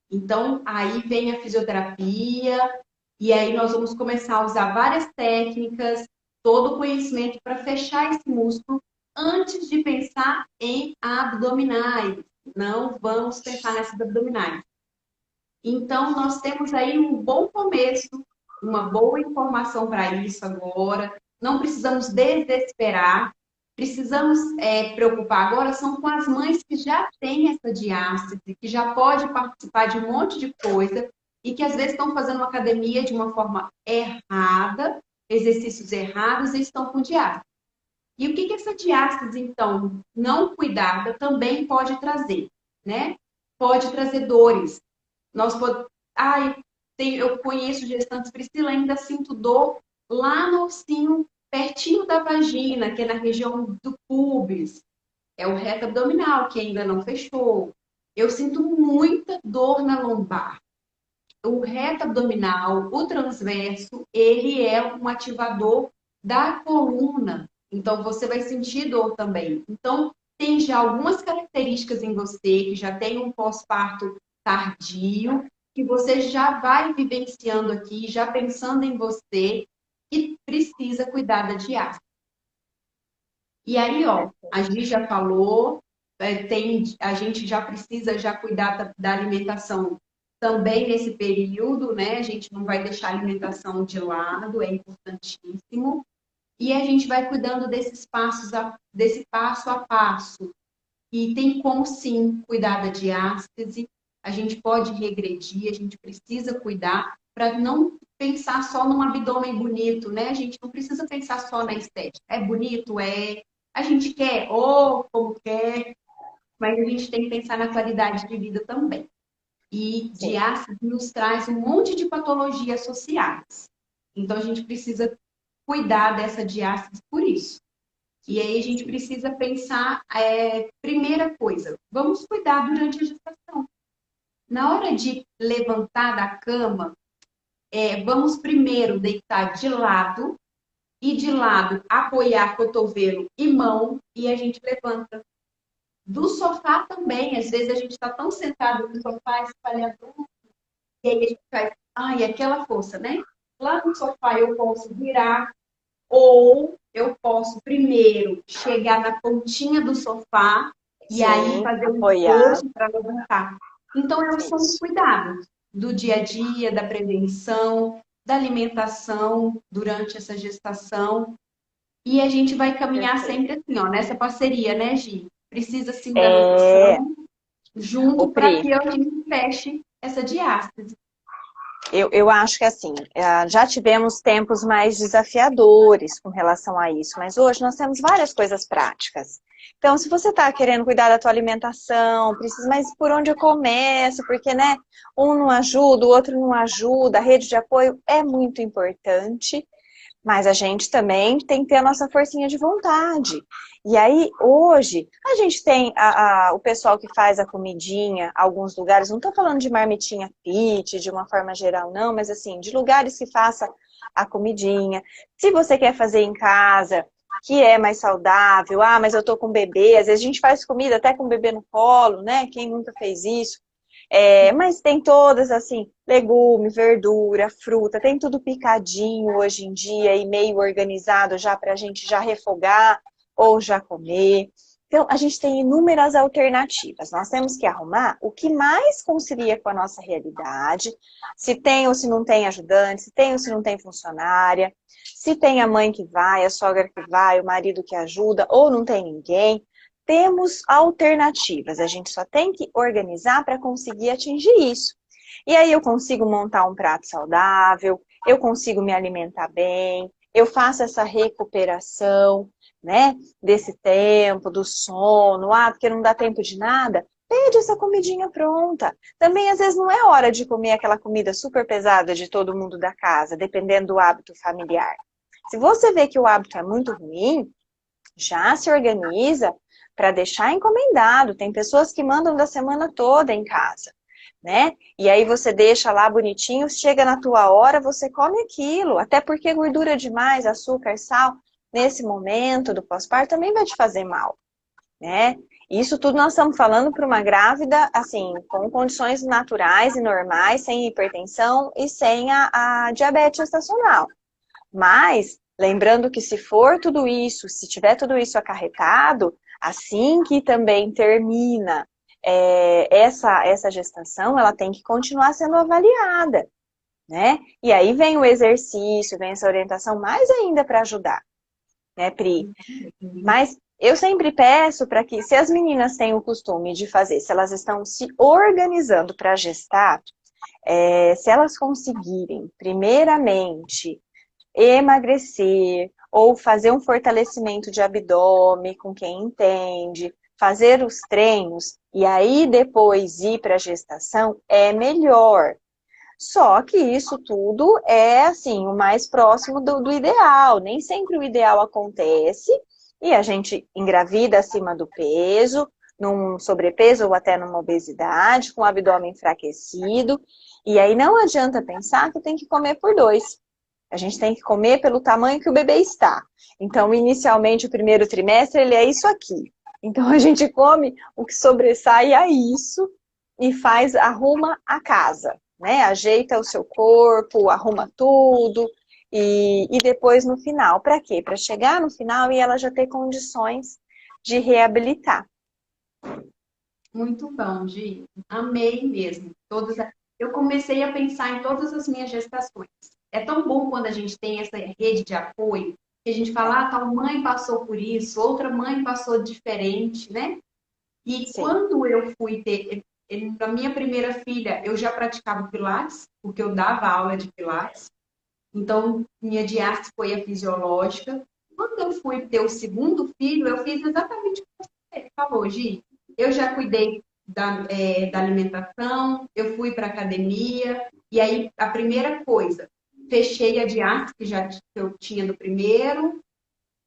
Então, aí vem a fisioterapia, e aí nós vamos começar a usar várias técnicas, todo o conhecimento para fechar esse músculo antes de pensar em abdominais. Não vamos pensar nessas abdominais. Então, nós temos aí um bom começo, uma boa informação para isso agora. Não precisamos desesperar. Precisamos preocupar agora são com as mães que já têm essa diástase, que já pode participar de um monte de coisa e que às vezes estão fazendo uma academia de uma forma errada, exercícios errados e estão com diástase. E o que essa diástase, então, não cuidada também pode trazer, né? pode trazer dores. Nós pod... Ai, eu conheço gestantes, Priscila, ainda sinto dor lá no ossinho, pertinho da vagina, que é na região do púbis. É o reto abdominal, que ainda não fechou. Eu sinto muita dor na lombar. O reto abdominal, o transverso, ele é um ativador da coluna. Então, você vai sentir dor também. Então, tem já algumas características em você que já tem um pós-parto tardio, que você já vai vivenciando aqui, já pensando em você, e precisa cuidar da diástase. E aí, ó, a gente já falou, a gente já precisa já cuidar da alimentação também nesse período, né? A gente não vai deixar a alimentação de lado, é importantíssimo. E a gente vai cuidando desses passos, desse passo a passo. E tem como sim cuidar da diástase, a gente pode regredir, a gente precisa cuidar para não pensar só num abdômen bonito, né? A gente não precisa pensar só na estética. É bonito, é. A gente quer, ou como quer, mas a gente tem que pensar na qualidade de vida também. E
Sim.
diástase nos traz um monte de patologias associadas. Então a gente precisa cuidar dessa diástase por isso. E aí a gente precisa pensar, primeira coisa, vamos cuidar durante a gestação. Na hora de levantar da cama, vamos primeiro deitar de lado e de lado apoiar cotovelo e mão e a gente levanta. Do sofá também, às vezes a gente está tão sentado no sofá espalhador, e aí a gente faz, ai, aquela força, né? Lá no sofá eu posso virar, ou eu posso primeiro chegar na pontinha do sofá e aí
Sim,
fazer um
apoiar.
esforço para levantar. Então, são os
Isso.
cuidados do dia a dia, da prevenção, da alimentação durante essa gestação. E a gente vai caminhar
Perfeito.
sempre assim, ó, nessa parceria, né, Gi? Precisa sim da
É,
nutrição
o
junto para
Pri,
que a gente feche essa diástase.
eu acho que assim, já tivemos tempos mais desafiadores com relação a isso, mas hoje nós temos várias coisas práticas. Então, se você está querendo cuidar da tua alimentação, precisa, mas por onde eu começo? Porque, né, um não ajuda, o outro não ajuda, a rede de apoio é muito importante. Mas a gente também tem que ter a nossa forcinha de vontade. E aí, hoje, a gente tem o pessoal que faz a comidinha, alguns lugares, não estou falando de marmitinha fit, de uma forma geral, não, mas assim, de lugares que faça a comidinha. Se você quer fazer em casa, que é mais saudável, mas eu tô com bebê, às vezes a gente faz comida até com o bebê no colo, né? Quem nunca fez isso? Mas tem todas, assim, legume, verdura, fruta, tem tudo picadinho hoje em dia e meio organizado já para a gente já refogar ou já comer. Então, a gente tem inúmeras alternativas. Nós temos que arrumar o que mais concilia com a nossa realidade, se tem ou se não tem ajudante, se tem ou se não tem funcionária, se tem a mãe que vai, a sogra que vai, o marido que ajuda, ou não tem ninguém. Temos alternativas, a gente só tem que organizar para conseguir atingir isso. E aí eu consigo montar um prato saudável, eu consigo me alimentar bem, eu faço essa recuperação, né, desse tempo, do sono, porque não dá tempo de nada. Pede essa comidinha pronta. Também, às vezes, não é hora de comer aquela comida super pesada de todo mundo da casa, dependendo do hábito familiar. Se você vê que o hábito é muito ruim, já se organiza para deixar encomendado. Tem pessoas que mandam da semana toda em casa, né? E aí você deixa lá bonitinho, chega na tua hora, você come aquilo. Até porque gordura demais, açúcar, sal, nesse momento do pós-parto também vai te fazer mal, né? Isso tudo nós estamos falando para uma grávida, assim, com condições naturais e normais, sem hipertensão e sem a diabetes gestacional. Mas, lembrando que se for tudo isso, se tiver tudo isso acarretado, assim que também termina essa gestação, ela tem que continuar sendo avaliada, né? E aí vem o exercício, vem essa orientação mais ainda para ajudar, né, Pri? Mas eu sempre peço para que, se as meninas têm o costume de fazer, se elas estão se organizando para gestar, se elas conseguirem, primeiramente, emagrecer ou fazer um fortalecimento de abdômen com quem entende, fazer os treinos e aí depois ir para a gestação é melhor. Só que isso tudo é, assim, o mais próximo do ideal. Nem sempre o ideal acontece e a gente engravida acima do peso, num sobrepeso ou até numa obesidade, com o abdômen enfraquecido. E aí não adianta pensar que tem que comer por dois. A gente tem que comer pelo tamanho que o bebê está. Então, inicialmente, o primeiro trimestre, ele é isso aqui. Então, a gente come o que sobressai a isso e arruma a casa, né? Ajeita o seu corpo, arruma tudo e depois no final. Para quê? Para chegar no final e ela já ter condições de reabilitar.
Muito bom, Gi. Amei mesmo. Eu comecei a pensar em todas as minhas gestações. É tão bom quando a gente tem essa rede de apoio, que a gente fala, ah, tal mãe passou por isso, outra mãe passou diferente, né? E
Sim,
quando eu fui ter, a minha primeira filha, eu já praticava Pilates, porque eu dava aula de Pilates. Então, minha diástase foi a fisiológica. Quando eu fui ter o segundo filho, eu fiz exatamente o que você falou, Gi. Eu já cuidei da alimentação, eu fui para academia, e aí a primeira coisa, fechei a diástase que eu tinha no primeiro,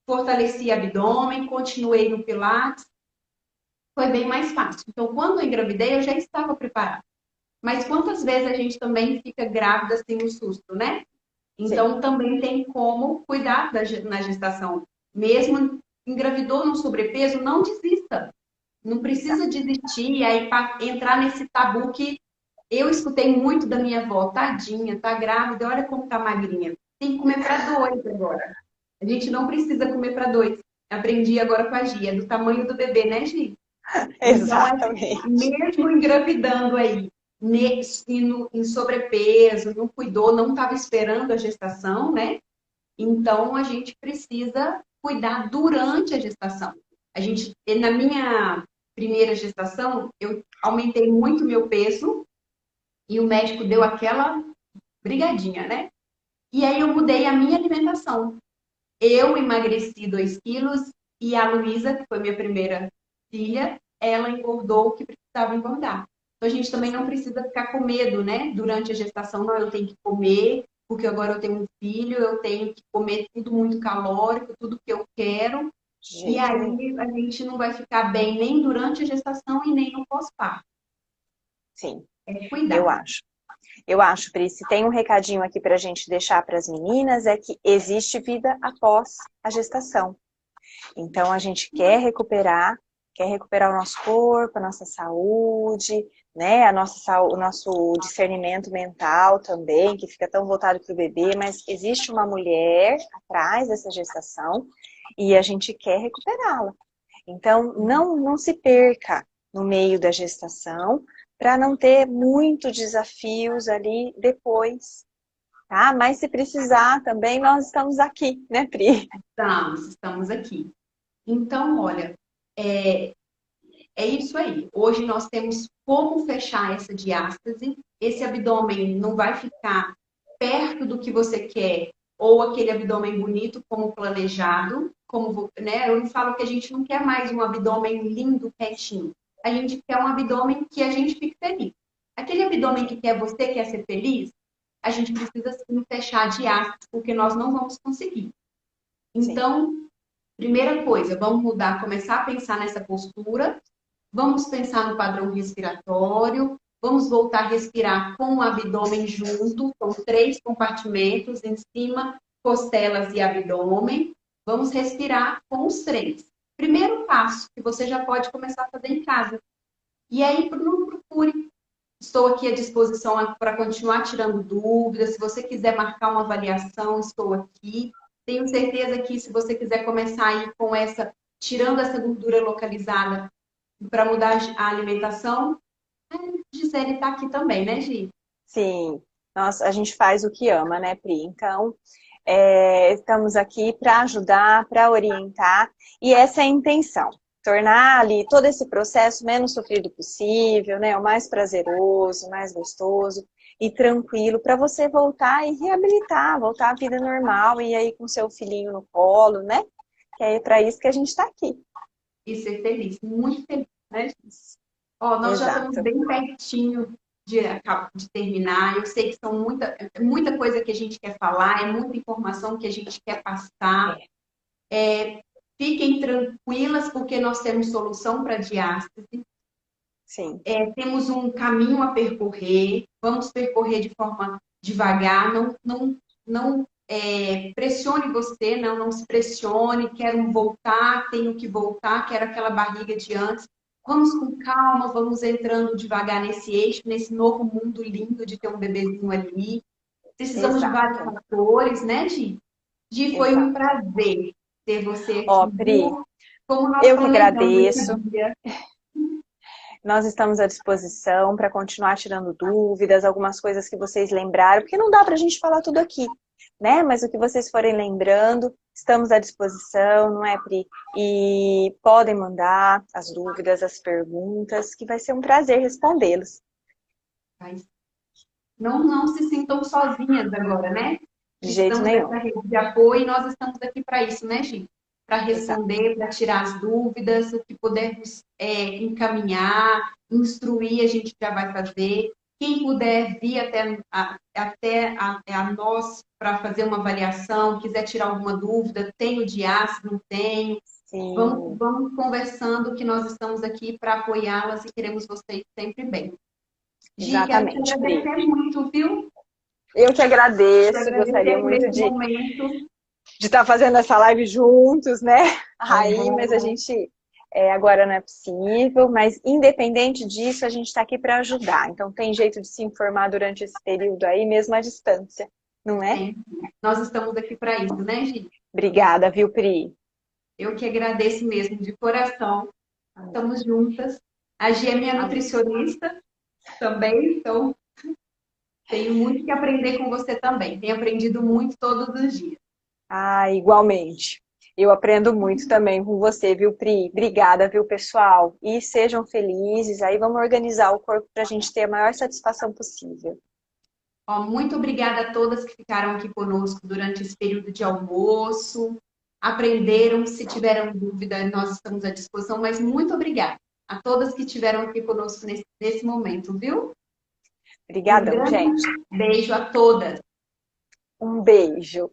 fortaleci abdômen, continuei no Pilates, foi bem mais fácil. Então, quando eu engravidei, eu já estava preparada. Mas quantas vezes a gente também fica grávida sem um susto, né?
sim.
Então, também tem como cuidar na gestação. Mesmo engravidou no sobrepeso, não desista. Não
Tá.
precisa desistir e aí entrar nesse tabu que eu escutei muito da minha avó. Tadinha, tá grávida, olha como tá magrinha. Tem que comer para dois agora. A gente não precisa comer para dois. Aprendi agora com a Gia, do tamanho do bebê, né, Gi? Então,
Exatamente.
mesmo engravidando aí, em sobrepeso, não cuidou, não estava esperando a gestação, né? Então, a gente precisa cuidar durante a gestação. Na minha primeira gestação, eu aumentei muito meu peso e o médico deu aquela brigadinha, né? E aí eu mudei a minha alimentação. Eu emagreci 2 quilos e a Luísa, que foi minha primeira filha, ela engordou o que precisava engordar. Então a gente também não precisa ficar com medo, né? Durante a gestação, não, eu tenho que comer, porque agora eu tenho um filho, eu tenho que comer tudo muito calórico, tudo que eu quero.
De
E
jeito nenhum.
aí a gente não vai ficar bem nem durante a gestação e nem no pós-parto.
Sim,
É
eu
cuidar.
acho. Eu acho, Pri, se tem um recadinho aqui para a gente deixar para as meninas, é que existe vida após a gestação. Então, a gente quer recuperar o nosso corpo, a nossa saúde, né? O nosso discernimento mental também, que fica tão voltado para o bebê, mas existe uma mulher atrás dessa gestação e a gente quer recuperá-la. Então, não se perca no meio da gestação para não ter muitos desafios ali depois, tá? Mas se precisar também, nós estamos aqui, né, Pri?
Estamos aqui. Então, olha, é, é isso aí. Hoje nós temos como fechar essa diástase. Esse abdômen não vai ficar perto do que você quer, ou aquele abdômen bonito como planejado, como, né? Eu não falo que a gente não quer mais um abdômen lindo, retinho. A gente quer um abdômen que a gente fique feliz. Aquele abdômen que você quer ser feliz, a gente precisa sim fechar a diástase, porque nós não vamos conseguir.
Sim.
Então, primeira coisa, vamos mudar, começar a pensar nessa postura. Vamos pensar no padrão respiratório. Vamos voltar a respirar com o abdômen junto. São 3 compartimentos em cima, costelas e abdômen. Vamos respirar com os 3. Primeiro passo que você já pode começar a fazer em casa. E aí, não procure. Estou aqui à disposição para continuar tirando dúvidas. Se você quiser marcar uma avaliação, estou aqui. Tenho certeza que se você quiser começar aí com tirando essa gordura localizada para mudar a alimentação, a Gisele está aqui também, né, Gi?
Sim, a gente faz o que ama, né, Pri? Então, estamos aqui para ajudar, para orientar, e essa é a intenção. Tornar ali todo esse processo menos sofrido possível, né? O mais prazeroso, mais gostoso e tranquilo, para você voltar e reabilitar, voltar à vida normal, e aí com seu filhinho no colo, né? Que é para isso que a gente está aqui.
e ser feliz, muito feliz, né? Ó, nós já estamos
Exato.
bem pertinho de terminar. Eu sei que são muita coisa que a gente quer falar, é muita informação que a gente quer passar. Fiquem tranquilas, porque nós temos solução para a diástase.
Sim,
Temos um caminho a percorrer, vamos percorrer de forma devagar, não pressione você, não se pressione, quero voltar, tenho que voltar, quero aquela barriga de antes. Vamos com calma, vamos entrando devagar nesse eixo, nesse novo mundo lindo de ter um bebezinho ali. Precisamos de vários
exato,
fatores, né, Gi? Gi, foi um
exato.
prazer ter você
Ó,
aqui,
Pri,
viu? Como nós
eu que
planejamos esse
agradeço.
dia.
Nós estamos à disposição para continuar tirando dúvidas, algumas coisas que vocês lembraram, porque não dá para a gente falar tudo aqui, né? Mas o que vocês forem lembrando, estamos à disposição, não é, Pri? E podem mandar as dúvidas, as perguntas, que vai ser um prazer respondê-los.
Mas não se sintam sozinhas agora, né?
De jeito
Precisamos
nenhum.
dessa rede de apoio e nós estamos aqui para isso, né, Gi? Para
Exato.
responder, para tirar as dúvidas, o que pudermos encaminhar, instruir, a gente já vai fazer. Quem puder vir até a nós para fazer uma avaliação, quiser tirar alguma dúvida, tenho diástase, não tenho,
Sim,
vamos conversando que nós estamos aqui para apoiá-las e queremos vocês sempre bem. Gi, quero te
exatamente, Pri.
agradecer muito, viu?
Eu que
Te
agradeço, gostaria
agradecer por
muito
esse
de
momento.
estar fazendo essa live juntos, né? Aí, mas a
Uhum.
gente agora não é possível, mas independente disso, a gente está aqui para ajudar. Então tem jeito de se informar durante esse período aí, mesmo à distância, não é?
É, nós estamos aqui para isso, né, Gi?
Obrigada, viu, Pri?
Eu que agradeço mesmo, de coração. Estamos juntas. A Gi é minha nutricionista também, então tenho muito que aprender com você também. Tenho aprendido muito todos os dias.
Ah, igualmente. Eu aprendo muito também com você, viu, Pri? Obrigada, viu, pessoal? E sejam felizes. Aí vamos organizar o corpo para a gente ter a maior satisfação possível.
Ó, muito obrigada a todas que ficaram aqui conosco durante esse período de almoço. Aprenderam, se tiveram dúvida, nós estamos à disposição, mas muito obrigada a todas que estiveram aqui conosco nesse momento, viu? Um
Obrigadão,
grande
gente.
beijo a todas.
Um beijo.